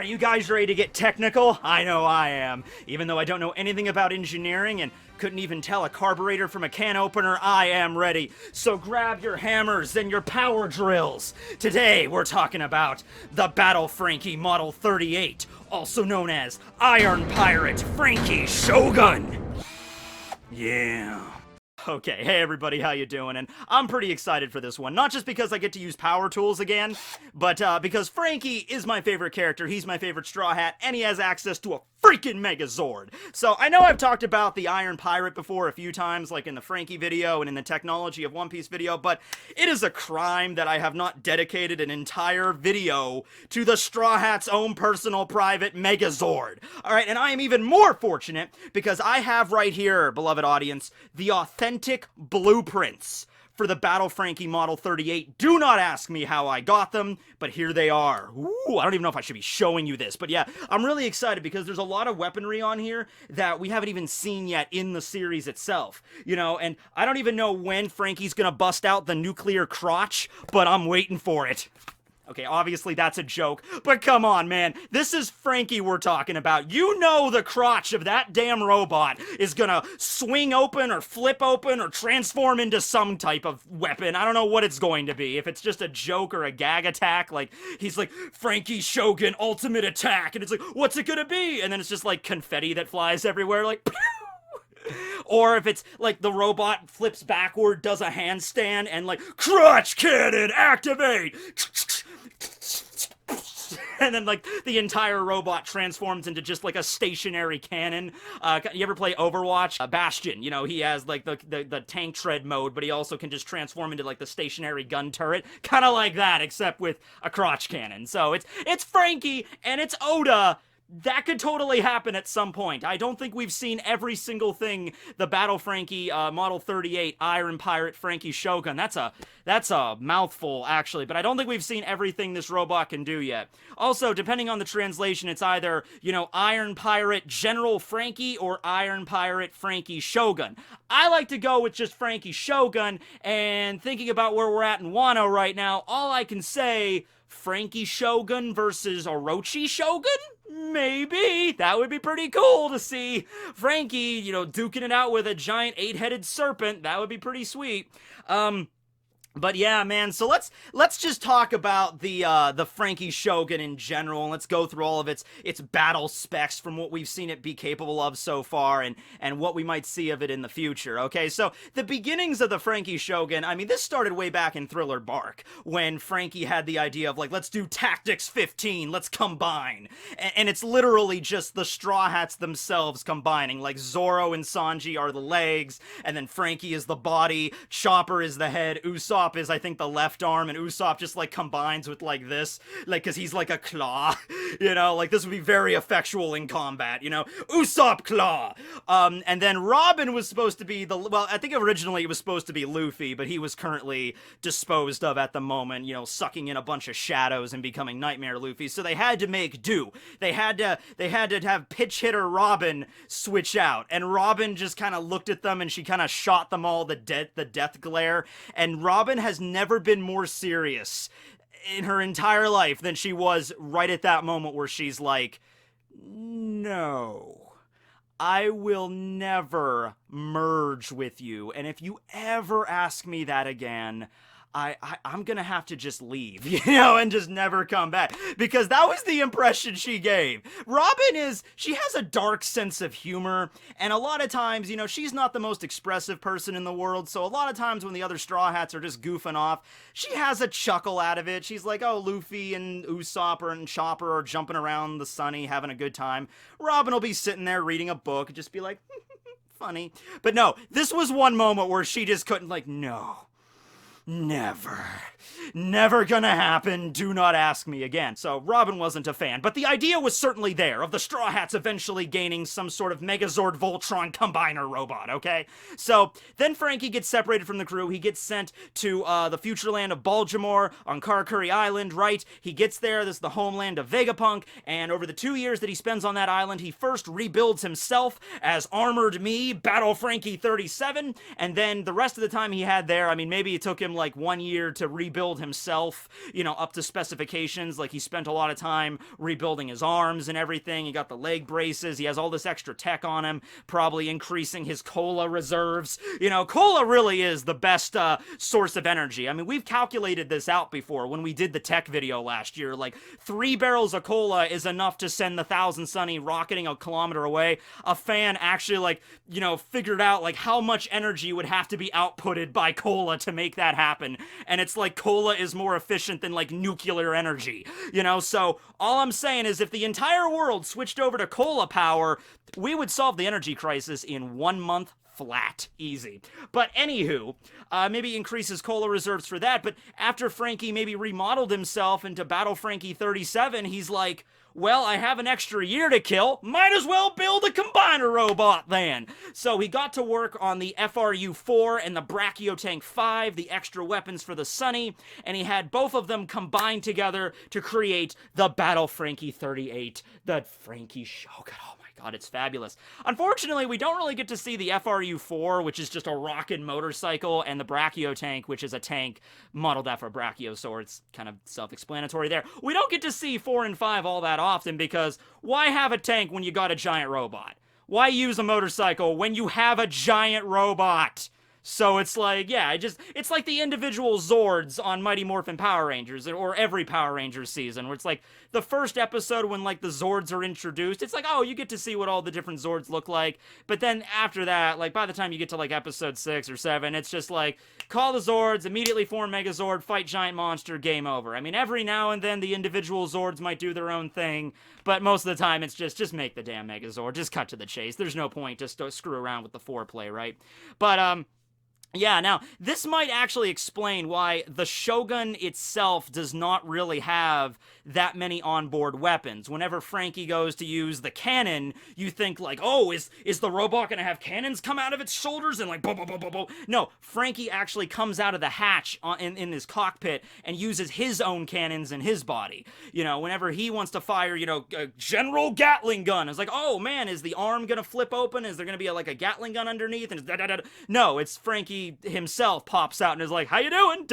you guys ready to get technical? I know I am. Even though I don't know anything about engineering and couldn't even tell a carburetor from a can opener, I am ready. So grab your hammers and your power drills. Today we're talking about the Battle Frankie Model 38, also known as Iron Pirate Frankies Shogun. Yeah. Okay, hey everybody, how you doing? And I'm pretty excited for this one. Not just because I get to use power tools again, but because Frankie is my favorite character, he's my favorite Straw Hat, and he has access to a freaking Megazord. So I know I've talked about the Iron Pirate before a few times, like in the Frankie video and in the Technology of One Piece video, but it is a crime that I have not dedicated an entire video to the Straw Hat's own personal private Megazord. Alright, and I am even more fortunate because I have right here, beloved audience, the authentic blueprints for the Battle Frankie Model 38. Do not ask me how I got them, but here they are. Ooh, I don't even know if I should be showing you this, but yeah, I'm really excited because there's a lot of weaponry on here that we haven't even seen yet in the series itself, you know, and I don't even know when Frankie's gonna bust out the nuclear crotch, but I'm waiting for it. Okay, obviously that's a joke, but come on, man. This is Frankie we're talking about. You know the crotch of that damn robot is gonna swing open or flip open or transform into some type of weapon. I don't know what it's going to be. If it's just a joke or a gag attack, like, he's like, Frankie Shogun Ultimate Attack, and it's like, what's it gonna be? And then it's just like confetti that flies everywhere, like, pew! Or if it's like the robot flips backward, does a handstand, and like, crotch cannon, activate! And then, like, the entire robot transforms into just, like, a stationary cannon. You ever play Overwatch? Bastion, you know, he has, like, the tank tread mode, but he also can just transform into, like, the stationary gun turret. Kind of like that, except with a crotch cannon. So, it's Frankie, and it's Oda. That could totally happen at some point. I don't think we've seen every single thing the Battle Frankie Model 38 Iron Pirate Frankie Shogun. That's a mouthful, actually, but I don't think we've seen everything this robot can do yet. Also, depending on the translation, it's either, you know, Iron Pirate General Frankie or Iron Pirate Frankie Shogun. I like to go with just Frankie Shogun, and thinking about where we're at in Wano right now, all I can say, Frankie Shogun versus Orochi Shogun? Maybe. That would be pretty cool to see Frankie, you know, duking it out with a giant 8-headed serpent. That would be pretty sweet. But yeah, man, so let's just talk about the Frankie Shogun in general, and let's go through all of its battle specs from what we've seen it be capable of so far, and what we might see of it in the future, okay? So, the beginnings of the Frankie Shogun, I mean, this started way back in Thriller Bark, when Frankie had the idea of, like, let's do Tactics 15, let's combine. And it's literally just the Straw Hats themselves combining, like, Zoro and Sanji are the legs, and then Frankie is the body, Chopper is the head, Usopp is, I think, the left arm, and Usopp just, like, combines with, like, this, like, because he's, like, a claw, you know, like, this would be very effectual in combat, you know, Usopp claw, and then Robin was supposed to be well, I think originally it was supposed to be Luffy, but he was currently disposed of at the moment, you know, sucking in a bunch of shadows and becoming Nightmare Luffy, so they had to make do. They had to have pitch hitter Robin switch out, and Robin just kind of looked at them, and she kind of shot them all the death glare, and Robin has never been more serious in her entire life than she was right at that moment where she's like, no, I will never merge with you, and if you ever ask me that again, I'm gonna have to just leave, you know, and just never come back, because that was the impression she gave. Robin she has a dark sense of humor, and a lot of times, you know, she's not the most expressive person in the world, so a lot of times when the other Straw Hats are just goofing off, she has a chuckle out of it. She's like, oh, Luffy and Usopp and Chopper are jumping around the sunny, having a good time. Robin will be sitting there reading a book and just be like, funny. But no, this was one moment where she just couldn't, like, no. Never gonna happen, do not ask me again. So Robin wasn't a fan, but the idea was certainly there, of the Straw Hats eventually gaining some sort of Megazord Voltron combiner robot, okay? So, then Frankie gets separated from the crew, he gets sent to the future land of Baltimore on Karakuri Island, right? He gets there, this is the homeland of Vegapunk, and over the 2 years that he spends on that island, he first rebuilds himself as Armored Me, Battle Frankie 37, and then the rest of the time he had there, I mean, maybe it took him like 1 year to rebuild himself, you know, up to specifications. Like, he spent a lot of time rebuilding his arms and everything. He got the leg braces. He has all this extra tech on him, probably increasing his cola reserves. You know, cola really is the best source of energy. I mean, we've calculated this out before when we did the tech video last year. Like, 3 barrels of cola is enough to send the Thousand Sunny rocketing a kilometer away. A fan actually, like, you know, figured out, like, how much energy would have to be outputted by cola to make that happen. And it's like cola is more efficient than, like, nuclear energy. You know, so all I'm saying is if the entire world switched over to cola power, we would solve the energy crisis in 1 month flat. Easy. But anywho, maybe increases cola reserves for that, but after Frankie maybe remodeled himself into Battle Frankie 37, he's like, well, I have an extra year to kill, might as well build a combiner robot then. So he got to work on the FRU-4 and the Brachiotank 5, the extra weapons for the Sunny, and he had both of them combined together to create the Battle Frankie 38, the Frankie Shogun. Oh my God, it's fabulous. Unfortunately, we don't really get to see the FRU-4, which is just a rockin' motorcycle, and the Brachiotank, which is a tank modeled after a Brachiosaur. It's kind of self-explanatory there. We don't get to see 4 and 5 all that often because why have a tank when you got a giant robot? Why use a motorcycle when you have a giant robot? So it's like, yeah, it's like the individual Zords on Mighty Morphin Power Rangers, or every Power Rangers season, where it's like, the first episode when, like, the Zords are introduced, it's like, oh, you get to see what all the different Zords look like, but then after that, like, by the time you get to, like, episode 6 or 7, it's just like, call the Zords, immediately form Megazord, fight giant monster, game over. I mean, every now and then, the individual Zords might do their own thing, but most of the time, it's just make the damn Megazord, just cut to the chase. There's no point to screw around with the foreplay, right? But, yeah, now, this might actually explain why the Shogun itself does not really have that many onboard weapons. Whenever Frankie goes to use the cannon, you think like, oh, is the robot gonna have cannons come out of its shoulders and like, boom, boom, boom, boom, boom? No, Frankie actually comes out of the hatch in his cockpit and uses his own cannons in his body. You know, whenever he wants to fire, you know, a General Gatling gun, it's like, oh man, is the arm gonna flip open? Is there gonna be like a Gatling gun underneath? And no, it's Frankie himself pops out and is like, how you doing?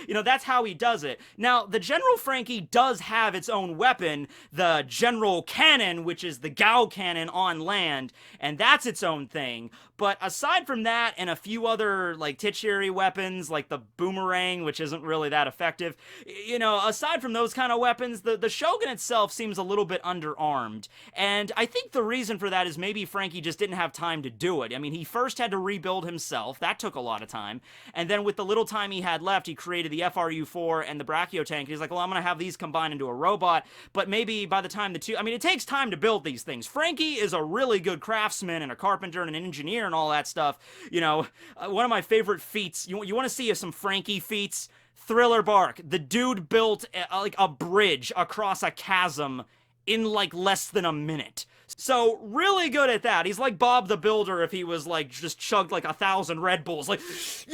You know, that's how he does it. Now, the General Frankie does have its own weapon, the General Cannon, which is the Gao Cannon on land, and that's its own thing. But aside from that and a few other, like, titular weapons, like the Boomerang, which isn't really that effective, you know, aside from those kind of weapons, the Shogun itself seems a little bit underarmed. And I think the reason for that is maybe Frankie just didn't have time to do it. I mean, he first had to rebuild himself. That took a lot of time. And then with the little time he had left, he created the FRU-4 and the Brachiotank. He's like, well, I'm going to have these combined into a robot. But maybe by the time the two... I mean, it takes time to build these things. Frankie is a really good craftsman and a carpenter and an engineer and all that stuff. You know, one of my favorite feats, you want to see some Frankie feats? Thriller Bark. The dude built like a bridge across a chasm in like less than a minute. So, really good at that. He's like Bob the Builder if he was like, just chugged like 1,000 Red Bulls. Like,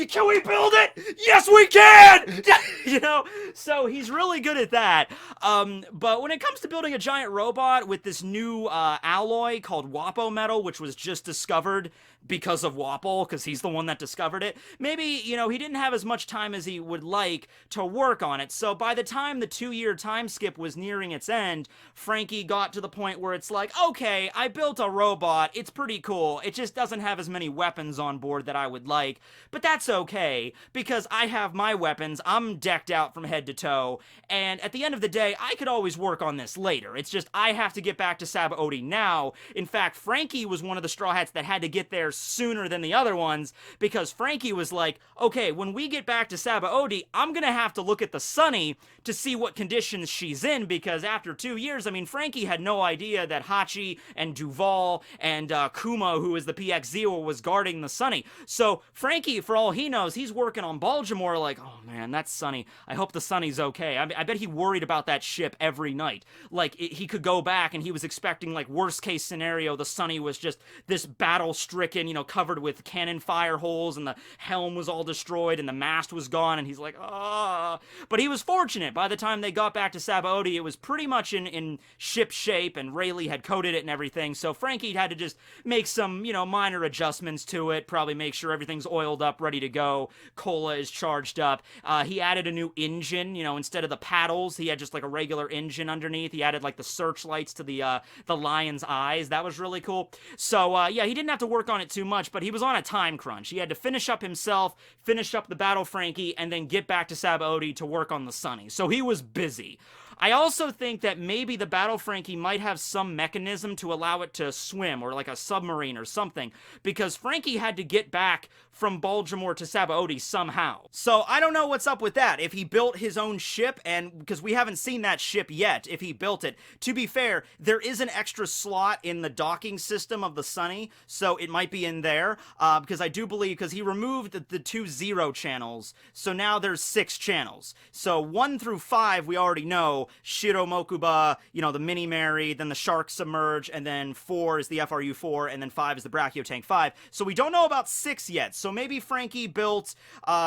can we build it? Yes, we can! You know? So, he's really good at that. But when it comes to building a giant robot with this new alloy called Wopo Metal, which was just discovered because of Wopo, because he's the one that discovered it, maybe, you know, he didn't have as much time as he would like to work on it. So, by the time the 2-year time skip was nearing its end, Frankie got to the point where it's like, okay, I built a robot, it's pretty cool, it just doesn't have as many weapons on board that I would like, but that's okay, because I have my weapons, I'm decked out from head to toe, and at the end of the day, I could always work on this later. It's just, I have to get back to Sabaody now. In fact, Frankie was one of the Straw Hats that had to get there sooner than the other ones, because Frankie was like, okay, when we get back to Sabaody, I'm gonna have to look at the Sunny to see what conditions she's in, because after 2 years, I mean, Frankie had no idea that Hachi and Duval and Kuma, who is the PX0, was guarding the Sunny. So Frankie, for all he knows, he's working on Baltimore like, oh man, that's Sunny. I hope the Sunny's okay. I bet he worried about that ship every night. Like, he could go back and he was expecting, like, worst case scenario, the Sunny was just this battle-stricken, you know, covered with cannon fire holes, and the helm was all destroyed, and the mast was gone, and he's like, ah. But he was fortunate. By the time they got back to Sabaody, it was pretty much in ship shape, and Rayleigh had coated it and everything. So Frankie had to just make some, you know, minor adjustments to it, probably make sure everything's oiled up, ready to go. Cola is charged up. He added a new engine, you know, instead of the paddles, he had just like a regular engine underneath. He added like the searchlights to the lion's eyes. That was really cool. So, yeah, he didn't have to work on it too much, but he was on a time crunch. He had to finish up himself, finish up the Battle Frankie, and then get back to Sabaody to work on the Sunny. So he was busy. I also think that maybe the Battle Frankie might have some mechanism to allow it to swim, or like a submarine or something, because Frankie had to get back from Baltimore to Sabaody somehow. So I don't know what's up with that. If he built his own ship, and because we haven't seen that ship yet, if he built it. To be fair, there is an extra slot in the docking system of the Sunny, so it might be in there, because I do believe, because he removed the 2 0 channels, so now there's 6 channels. So 1 through 5 we already know, Shiro Mokuba, you know, the Mini Mary, then the Shark Submerge, and then 4 is the FRU-4, and then 5 is the Brachio Tank 5. So we don't know about 6 yet. So maybe Frankie built,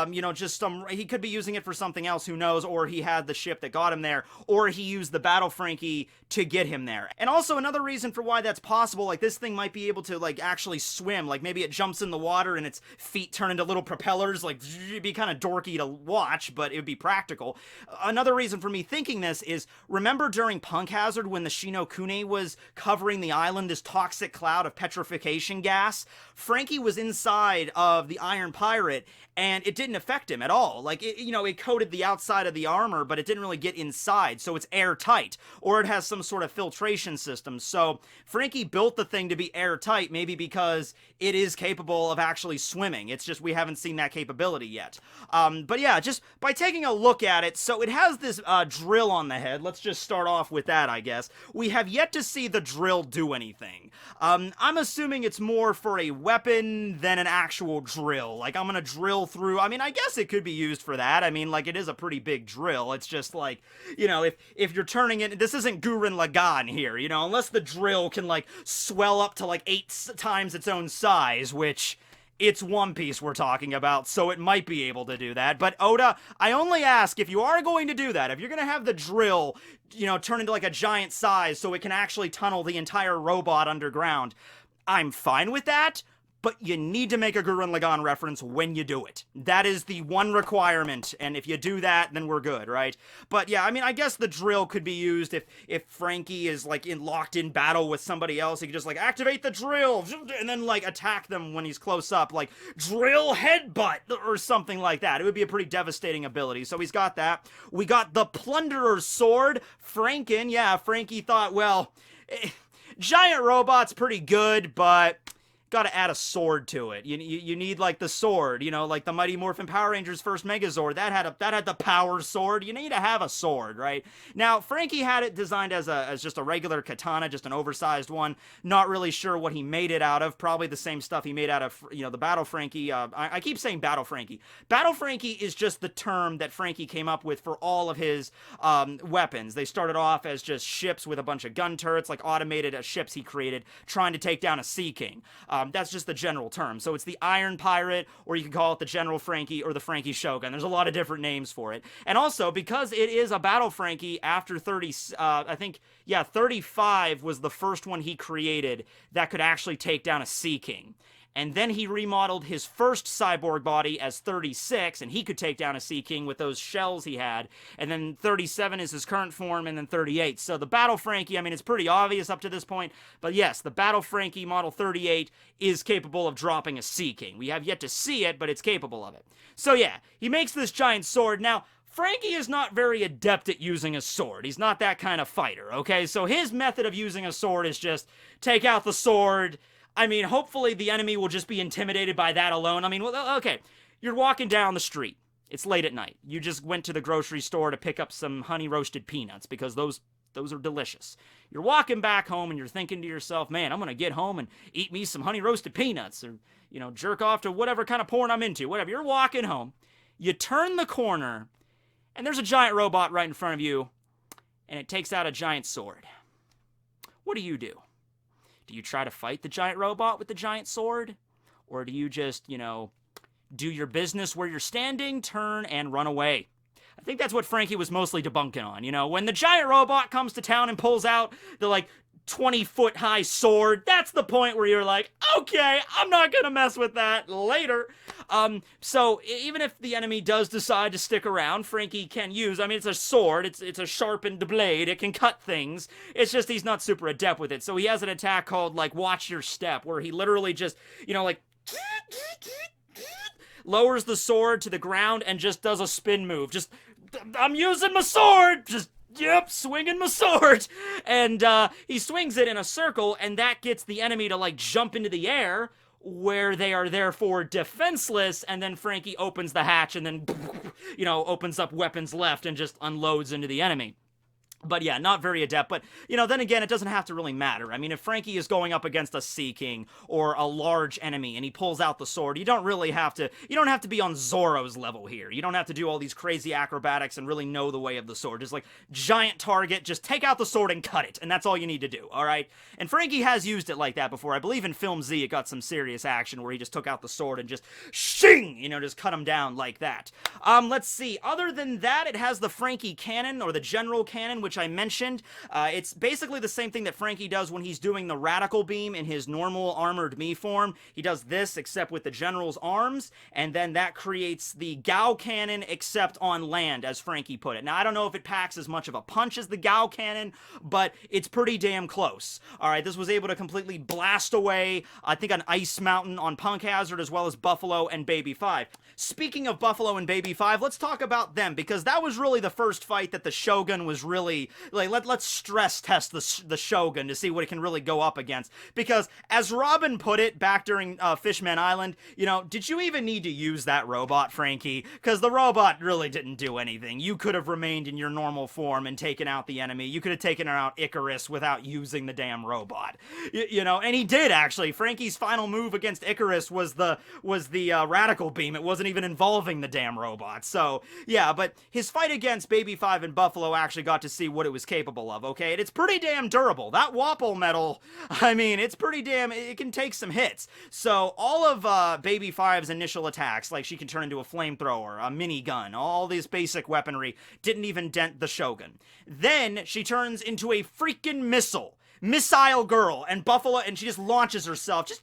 you know, just he could be using it for something else, who knows, or he had the ship that got him there, or he used the Battle Frankie to get him there. And also another reason for why that's possible, like this thing might be able to like actually swim, like maybe it jumps in the water and its feet turn into little propellers, like it'd be kind of dorky to watch, but it would be practical. Another reason for me thinking this is, remember during Punk Hazard when the Shinokune was covering the island, this toxic cloud of petrification gas? Frankie was inside of the Iron Pirate, and it didn't affect him at all. Like, you know, it coated the outside of the armor, but it didn't really get inside, so it's airtight. Or it has some sort of filtration system. So Frankie built the thing to be airtight, maybe because it is capable of actually swimming. It's just we haven't seen that capability yet. But yeah, just by taking a look at it, so it has this drill on the head. Let's just start off with that, I guess. We have yet to see the drill do anything. I'm assuming it's more for a weapon than an actual drill. Like, I'm gonna drill through. I mean, I guess it could be used for that. I mean, like, it is a pretty big drill. It's just like, you know, if you're turning it, this isn't Gurren Lagann here, you know, unless the drill can, like, swell up to, like, 8 times its own size, which... it's One Piece we're talking about, so it might be able to do that. But Oda, I only ask, if you are going to do that, if you're going to have the drill, you know, turn into like a giant size so it can actually tunnel the entire robot underground, I'm fine with that. But you need to make a Gurren Lagann reference when you do it. That is the one requirement, and if you do that, then we're good, right? But yeah, I mean, I guess the drill could be used if Frankie is, like, locked in battle with somebody else. He could just, like, activate the drill, and then, like, attack them when he's close up, like, drill headbutt, or something like that. It would be a pretty devastating ability, so he's got that. We got the Plunderer's Sword. Franken, yeah, Frankie thought, well, giant robot's pretty good, but... gotta add a sword to it. You need like the sword, you know, like the Mighty Morphin Power Rangers first Megazord. That had the power sword. You need to have a sword, right? Now Frankie had it designed as just a regular katana, just an oversized one. Not really sure what he made it out of. Probably the same stuff he made out of, you know, the Battle Frankie. I keep saying Battle Frankie. Battle Frankie is just the term that Frankie came up with for all of his weapons. They started off as just ships with a bunch of gun turrets, like automated ships he created, trying to take down a Sea King. That's just the general term. So it's the Iron Pirate, or you can call it the General Frankie, or the Frankie Shogun. There's a lot of different names for it. And also, because it is a Battle Frankie after 35 was the first one he created that could actually take down a Sea King. And then he remodeled his first cyborg body as 36, and he could take down a Sea King with those shells he had. And then 37 is his current form, and then 38. So the Battle Frankie, I mean, it's pretty obvious up to this point. But yes, the Battle Frankie Model 38 is capable of dropping a Sea King. We have yet to see it, but it's capable of it. So yeah, he makes this giant sword. Now, Frankie is not very adept at using a sword. He's not that kind of fighter, okay? So his method of using a sword is just take out the sword. I mean, hopefully the enemy will just be intimidated by that alone. I mean, well, okay, you're walking down the street. It's late at night. You just went to the grocery store to pick up some honey-roasted peanuts because those are delicious. You're walking back home and you're thinking to yourself, man, I'm going to get home and eat me some honey-roasted peanuts or, you know, jerk off to whatever kind of porn I'm into. Whatever. You're walking home. You turn the corner and there's a giant robot right in front of you and it takes out a giant sword. What do? Do you try to fight the giant robot with the giant sword? Or do you just, you know, do your business where you're standing, turn, and run away? I think that's what Frankie was mostly debunking on, you know? When the giant robot comes to town and pulls out the, like, 20-foot high sword. That's the point where you're like, okay, I'm not gonna mess with that later. So even if the enemy does decide to stick around, Frankie can use, I mean, it's a sword, it's a sharpened blade, it can cut things. It's just he's not super adept with it. So he has an attack called, like, Watch Your Step, where he literally just, you know, like, lowers the sword to the ground and just does a spin move. Just, I'm using my sword! Just, yep, swinging my sword. And he swings it in a circle, and that gets the enemy to, like, jump into the air, where they are therefore defenseless, and then Frankie opens the hatch and then, you know, opens up weapons left and just unloads into the enemy. But yeah, not very adept. But, you know, then again, it doesn't have to really matter. I mean, if Frankie is going up against a Sea King or a large enemy and he pulls out the sword, you don't have to be on Zoro's level here. You don't have to do all these crazy acrobatics and really know the way of the sword. Just like, giant target, just take out the sword and cut it. And that's all you need to do, all right? And Frankie has used it like that before. I believe in Film Z, it got some serious action where he just took out the sword and just shing, you know, just cut him down like that. Let's see. Other than that, it has the Frankie cannon, or the general cannon, which I mentioned. It's basically the same thing that Frankie does when he's doing the radical beam in his normal armored me form. He does this, except with the general's arms, and then that creates the Gao cannon, except on land, as Frankie put it. Now, I don't know if it packs as much of a punch as the Gao cannon, but it's pretty damn close. Alright, this was able to completely blast away, I think, an Ice Mountain on Punk Hazard, as well as Buffalo and Baby 5. Speaking of Buffalo and Baby 5, let's talk about them, because that was really the first fight that the Shogun was really, like, let's stress test the Shogun to see what it can really go up against. Because, as Robin put it back during Fishman Island, you know, did you even need to use that robot, Frankie? Because the robot really didn't do anything. You could have remained in your normal form and taken out the enemy. You could have taken out Icarus without using the damn robot. You know, and he did, actually. Frankie's final move against Icarus was the radical beam. It wasn't even involving the damn robot. So, yeah, but his fight against Baby 5 and Buffalo actually got to see what it was capable of, okay? And it's pretty damn durable. That Wopo Metal, I mean, it's pretty damn, it can take some hits. So, all of Baby 5's initial attacks, like she can turn into a flamethrower, a minigun, all this basic weaponry, didn't even dent the Shogun. Then, she turns into a freaking missile girl, and Buffalo, and she just launches herself, just,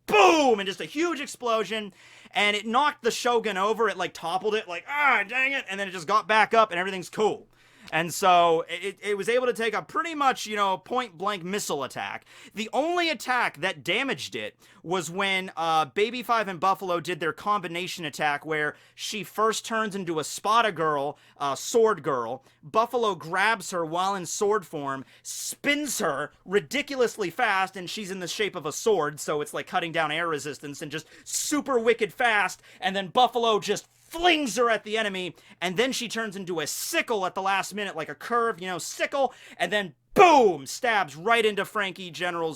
boom, and just a huge explosion, and it knocked the Shogun over. It, like, toppled it, like, dang it, and then it just got back up, and everything's cool. And so, it was able to take a pretty much, you know, point-blank missile attack. The only attack that damaged it was when Baby 5 and Buffalo did their combination attack, where she first turns into a Spada girl, sword girl. Buffalo grabs her while in sword form, spins her ridiculously fast, and she's in the shape of a sword, so it's like cutting down air resistance, and just super wicked fast, and then Buffalo just flings her at the enemy, and then she turns into a sickle at the last minute, like a curved, you know, sickle, and then boom, stabs right into General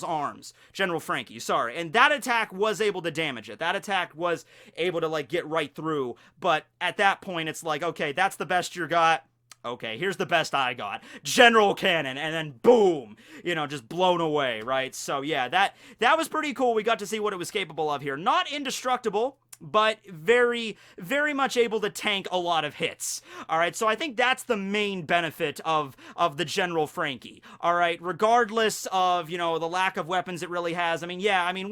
Frankie, sorry. And that attack was able to damage it. That attack was able to, like, get right through, but at that point, it's like, okay, that's the best you got. Okay, here's the best I got. General Cannon, and then boom, you know, just blown away, right? So yeah, that was pretty cool. We got to see what it was capable of here. Not indestructible, but very, very much able to tank a lot of hits. Alright, so I think that's the main benefit of the General Frankie. Alright, regardless of, you know, the lack of weapons it really has. I mean, yeah, I mean,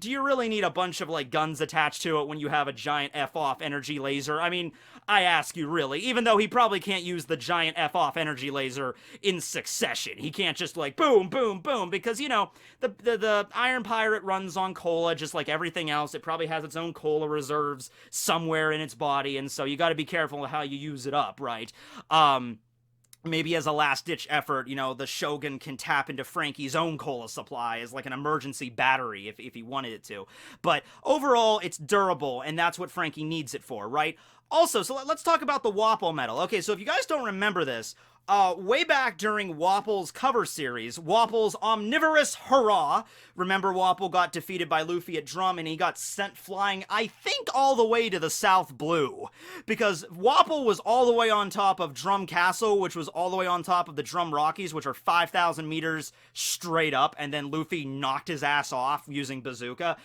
do you really need a bunch of, like, guns attached to it when you have a giant F-off energy laser? I mean, I ask you, really. Even though he probably can't use the giant F-off energy laser in succession. He can't just, like, boom, boom, boom, because, you know, the Iron Pirate runs on cola just like everything else. It probably has its own cola reserves somewhere in its body, and so you gotta be careful how you use it up, right? Maybe as a last-ditch effort, you know, the Shogun can tap into Frankie's own cola supply as, like, an emergency battery if he wanted it to. But overall, it's durable, and that's what Frankie needs it for, right? Also, so let's talk about the Wopo Metal. Okay, so if you guys don't remember this, way back during Wopple's cover series, Wopple's Omnivorous Hurrah, remember Wopple got defeated by Luffy at Drum, and he got sent flying, I think, all the way to the South Blue, because Wopple was all the way on top of Drum Castle, which was all the way on top of the Drum Rockies, which are 5,000 meters straight up, and then Luffy knocked his ass off using Bazooka.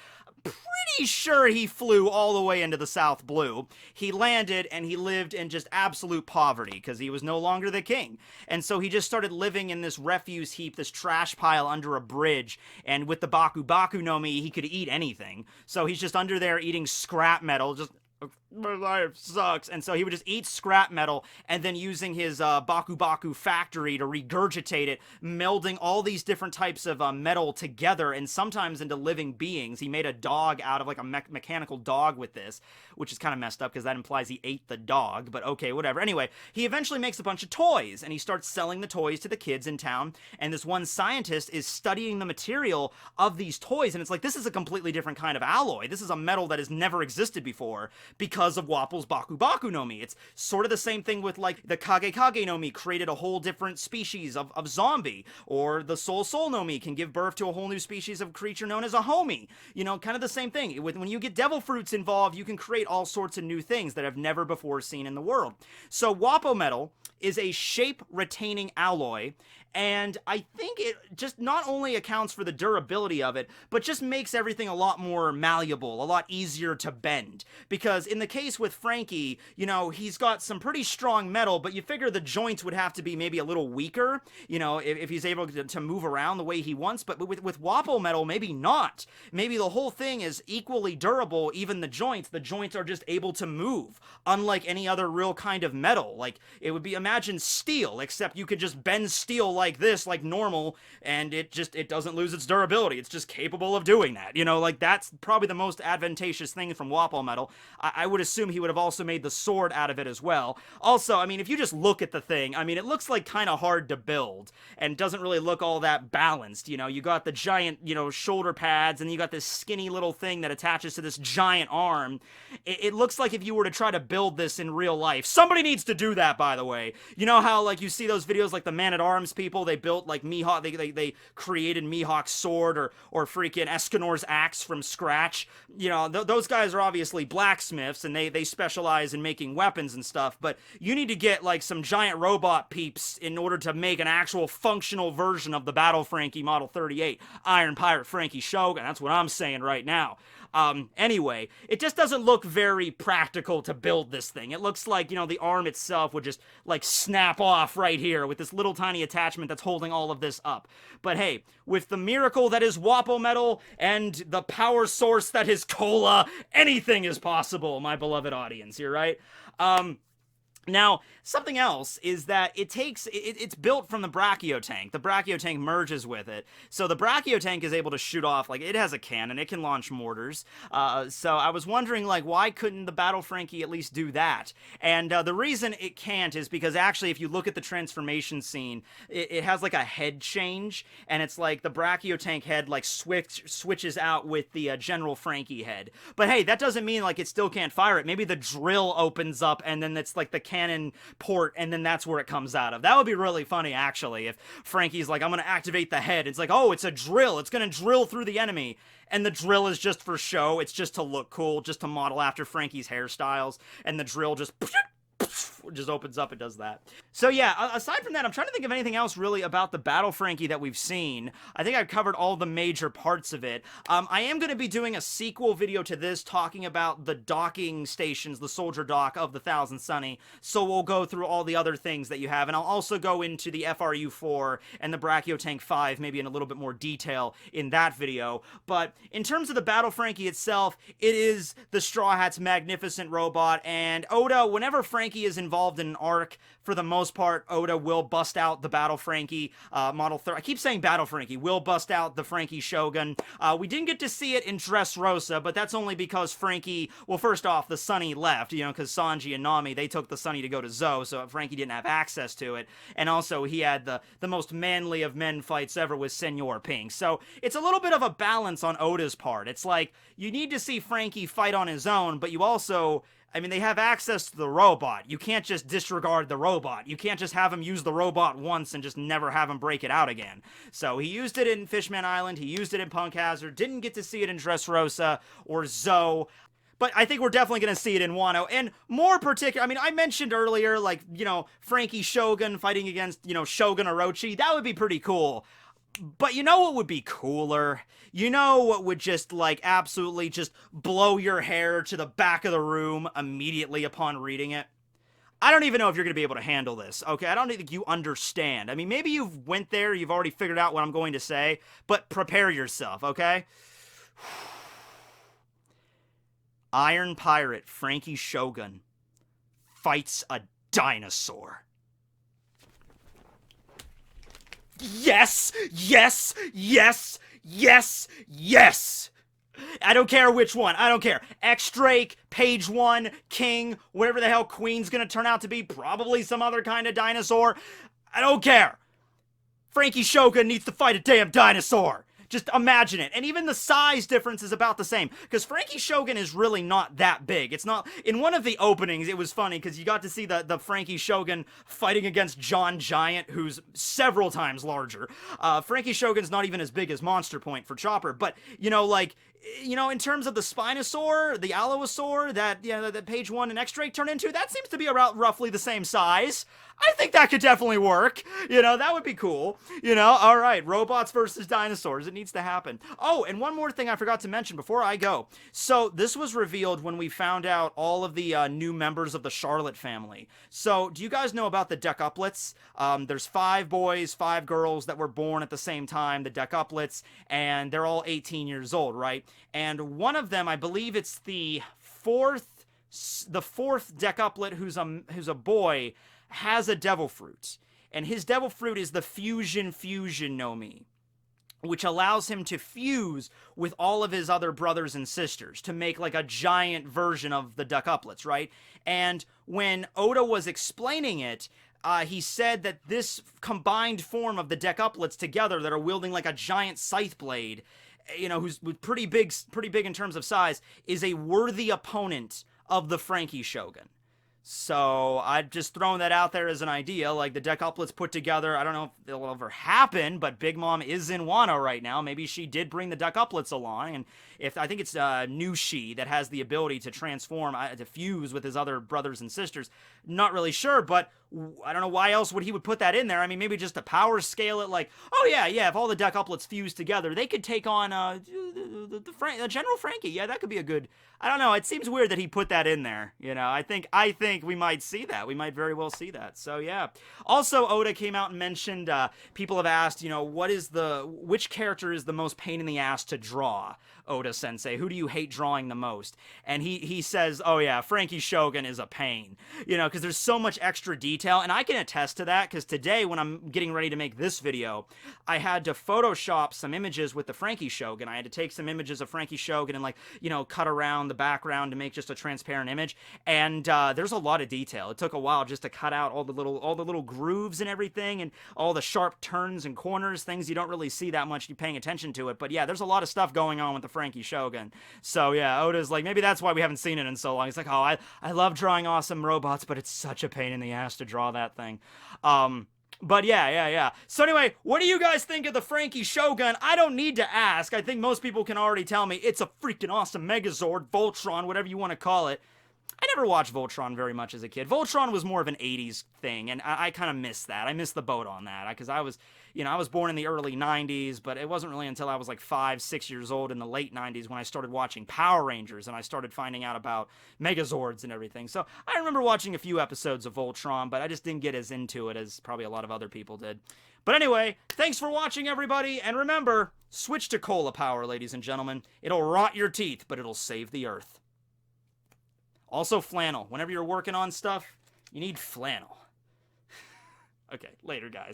pretty sure he flew all the way into the South Blue. He landed and he lived in just absolute poverty because he was no longer the king. And so he just started living in this refuse heap, this trash pile under a bridge. And with the Baku Baku no Mi, he could eat anything. So he's just under there eating scrap metal, just my life sucks. And so he would just eat scrap metal and then using his Baku Baku factory to regurgitate it, melding all these different types of metal together and sometimes into living beings. He made a dog out of like a mechanical dog with this, which is kind of messed up because that implies he ate the dog, but okay, whatever. Anyway, he eventually makes a bunch of toys and he starts selling the toys to the kids in town. And this one scientist is studying the material of these toys. And it's like, this is a completely different kind of alloy. This is a metal that has never existed before because of Wopo's Baku Baku no Mi. It's sort of the same thing with like the Kage Kage no Mi created a whole different species of zombie, or the Soul Soul no Mi can give birth to a whole new species of creature known as a homie. You know, kind of the same thing. When you get devil fruits involved, you can create all sorts of new things that I've never before seen in the world. So Wopo Metal is a shape-retaining alloy, and I think it just not only accounts for the durability of it, but just makes everything a lot more malleable, a lot easier to bend. Because in the case with Frankie, you know, he's got some pretty strong metal, but you figure the joints would have to be maybe a little weaker, you know, if he's able to move around the way he wants. But with Wopo Metal, maybe not. Maybe the whole thing is equally durable, even the joints. The joints are just able to move, unlike any other real kind of metal. Like, it would be, imagine steel, except you could just bend steel like this, like normal, and it doesn't lose its durability. It's just capable of doing that. You know, like, that's probably the most advantageous thing from Wopo Metal. I would assume he would have also made the sword out of it as well. Also, I mean, if you just look at the thing, I mean, it looks like kind of hard to build and doesn't really look all that balanced. You know, you got the giant, you know, shoulder pads, and you got this skinny little thing that attaches to this giant arm. It looks like if you were to try to build this in real life. Somebody needs to do that, by the way. You know how, like, you see those videos like the Man-at-Arms people, they built, like, Mihawk, they created Mihawk's sword or freaking Escanor's axe from scratch. You know, those guys are obviously blacksmiths, and they specialize in making weapons and stuff, but you need to get, like, some giant robot peeps in order to make an actual functional version of the Battle Frankie Model 38, Iron Pirate Frankie Shogun. That's what I'm saying right now. Anyway, it just doesn't look very practical to build this thing. It looks like, you know, the arm itself would just, like, snap off right here with this little tiny attachment that's holding all of this up. But hey, with the miracle that is Wopo Metal and the power source that is Cola, anything is possible, my beloved audience, you're right? Now, something else is that it's built from the Brachio tank. The Brachio tank merges with it. So the Brachio tank is able to shoot off, like, it has a cannon, it can launch mortars. So I was wondering, like, why couldn't the Battle Frankie at least do that? And the reason it can't is because actually, if you look at the transformation scene, it has, like, a head change, and it's like the Brachio tank head, like, switches out with the General Frankie head. But hey, that doesn't mean, like, it still can't fire it. Maybe the drill opens up, and then it's like the cannon port, and then that's where it comes out of. That would be really funny, actually, if Frankie's like, I'm gonna activate the head. It's like, oh, it's a drill. It's gonna drill through the enemy. And the drill is just for show. It's just to look cool, just to model after Frankie's hairstyles. And the drill just opens up and does that. So yeah, aside from that, I'm trying to think of anything else really about the Battle Frankie that we've seen. I think I've covered all the major parts of it. I am going to be doing a sequel video to this talking about the docking stations, the soldier dock of the Thousand Sunny. So we'll go through all the other things that you have, and I'll also go into the FRU-4 and the Brachio Tank 5 maybe in a little bit more detail in that video. But in terms of the Battle Frankie itself, it is the Straw Hat's magnificent robot, and Oda, whenever Frankie is involved in an arc, for the most part, Oda will bust out the Battle Frankie Model 30. I keep saying Battle Frankie. Will bust out the Frankie Shogun. We didn't get to see it in Dressrosa, but that's only because Frankie, well, first off, the Sunny left, you know, because Sanji and Nami, they took the Sunny to go to Zou, so Frankie didn't have access to it. And also, he had the most manly of men fights ever with Senor Pink. So it's a little bit of a balance on Oda's part. It's like, you need to see Frankie fight on his own, but you also, I mean, they have access to the robot. You can't just disregard the robot. You can't just have him use the robot once and just never have him break it out again. So he used it in Fishman Island. He used it in Punk Hazard. Didn't get to see it in Dressrosa or Zou. But I think we're definitely going to see it in Wano. And more particular, I mean, I mentioned earlier, like, you know, Frankie Shogun fighting against, you know, Shogun Orochi. That would be pretty cool. But you know what would be cooler? You know what would just, like, absolutely just blow your hair to the back of the room immediately upon reading it? I don't even know if you're going to be able to handle this, okay? I don't think you understand. I mean, maybe you've went there, you've already figured out what I'm going to say, but prepare yourself, okay? Iron Pirate Frankie Shogun fights a dinosaur. Yes! Yes! Yes! Yes! Yes! I don't care which one. I don't care. X-Drake, Page 1, King, whatever the hell Queen's gonna turn out to be. Probably some other kind of dinosaur. I don't care. Frankie Shogun needs to fight a damn dinosaur. Just imagine it. And even the size difference is about the same. Because Frankie Shogun is really not that big. It's not... In one of the openings, it was funny because you got to see the Frankie Shogun fighting against John Giant, who's several times larger. Frankie Shogun's not even as big as Monster Point for Chopper. But, you know, like... You know, in terms of the Spinosaur, the Allosaur that, you know, that Page 1 and X-Drake turn into, that seems to be about roughly the same size. I think that could definitely work. You know, that would be cool. You know, all right, robots versus dinosaurs. It needs to happen. Oh, and one more thing I forgot to mention before I go. So this was revealed when we found out all of the new members of the Charlotte family. So do you guys know about the decuplets? There's 5 boys, 5 girls that were born at the same time, the decuplets, and they're all 18 years old, right? And one of them, I believe it's the fourth decuplet who's a boy, has a devil fruit. And his devil fruit is the fusion no Mi, which allows him to fuse with all of his other brothers and sisters to make like a giant version of the decuplets, right? And when Oda was explaining it, he said that this combined form of the decuplets together that are wielding like a giant scythe blade, you know, who's pretty big in terms of size, is a worthy opponent of the Frankie Shogun. So I've just thrown that out there as an idea, like the decuplets put together. I don't know if it'll ever happen, but Big Mom is in Wano right now. Maybe she did bring the decuplets along, and if I think it's Nushi that has the ability to transform, to fuse with his other brothers and sisters. Not really sure, but I don't know why else would he would put that in there. I mean, maybe just to power scale it, like, oh yeah, if all the decuplets fuse together, they could take on the General Frankie. Yeah, that could be a good. I don't know. It seems weird that he put that in there. You know, I think we might see that. We might very well see that. So yeah. Also, Oda came out and mentioned people have asked, you know, which character is the most pain in the ass to draw? Oda Sensei, who do you hate drawing the most? And he says, oh yeah, Frankie Shogun is a pain. You know, because there's so much extra detail, and I can attest to that, because today when I'm getting ready to make this video, I had to Photoshop some images with the Frankie Shogun. I had to take some images of Frankie Shogun and, like, you know, cut around the background to make just a transparent image, and there's a lot of detail. It took a while just to cut out all the little grooves and everything, and all the sharp turns and corners, things you don't really see that much you paying attention to it. But yeah, there's a lot of stuff going on with the Frankie Shogun. So yeah, Oda's like, maybe that's why we haven't seen it in so long. He's like, oh, I love drawing awesome robots, but it's such a pain in the ass to draw that thing. But yeah. So anyway, what do you guys think of the Frankie Shogun? I don't need to ask. I think most people can already tell me it's a freaking awesome Megazord, Voltron, whatever you want to call it. I never watched Voltron very much as a kid. Voltron was more of an 80s thing, and I kind of missed that. I missed the boat on that, because I was born in the early 90s, but it wasn't really until I was like 5, 6 years old in the late 90s when I started watching Power Rangers, and I started finding out about Megazords and everything. So I remember watching a few episodes of Voltron, but I just didn't get as into it as probably a lot of other people did. But anyway, thanks for watching, everybody, and remember, switch to Cola Power, ladies and gentlemen. It'll rot your teeth, but it'll save the Earth. Also flannel. Whenever you're working on stuff, you need flannel. Okay, later, guys.